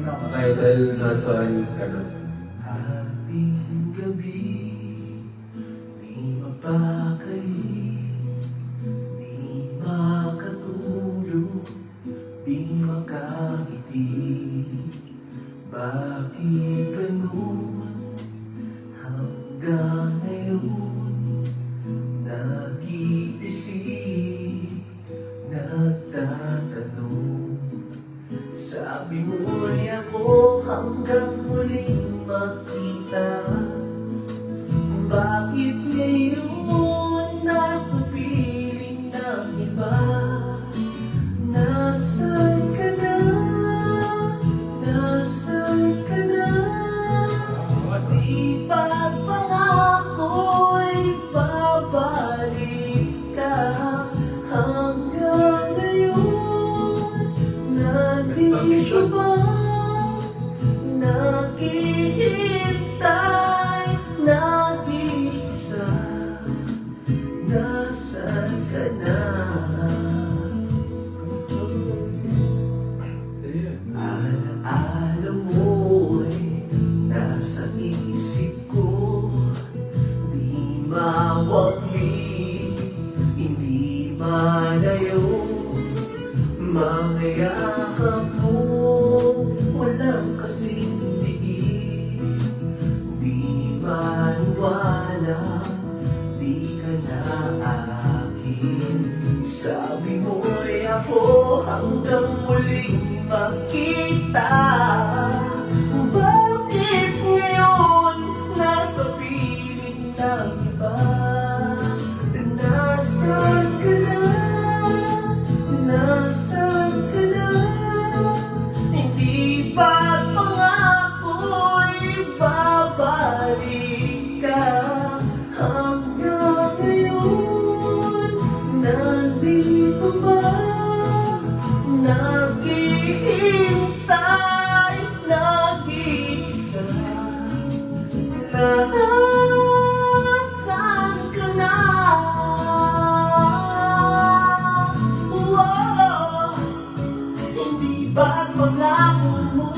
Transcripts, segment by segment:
Idol na saan ka na? Ating gabi, di mapakali, di makatulog, di makangiti. Bakit ganun hanggang ngayon? Nag-iisip, nagtatanong. Sabi mo'y ako hanggang muling makita. Bakit ngayon nasa piling ng iba? Nasaan ka na? Nasaan ka na? Di ba't pangako'y babalik ka? Hanggang ngayon nandito ba? Naghihintay, nag-iisa. Nasaan ka na? Alaala mo'y nasa isip ko. Di mawagli, hindi malayo. Mga yakap mo, walang kasing diin. Di maniwala, di ka na akin. Sabi mo'y ako hanggang muling makita. Bakit ngayon nasa piling ng iba? Nasaan ka na? Nasaan ka na? Hindi ba't pangako'y babalik ka? Hanggang ngayon nandito ba? Naghihintay, nag-iisa. Nasaan ka na? Hindi ba't pangako mo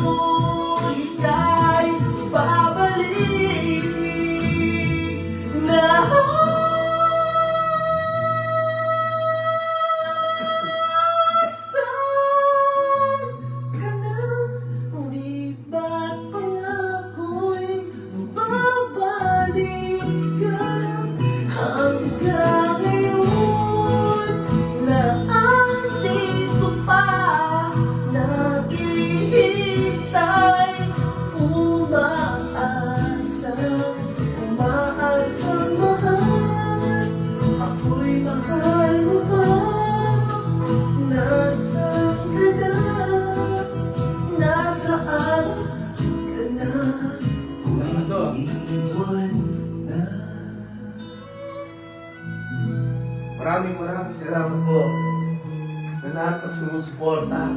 ika'y babalik? Nasaan ka na? Hindi ba't pangako'y babalik ka? Hanggang ngayon naandito pa. Naghihintay, umaasa, umaasang mahal. Ako'y mahal mo ba? Nasaan ka na? Nasaan ka na? Iwan na. Maraming salamat po sa lahat ng sumusuporta.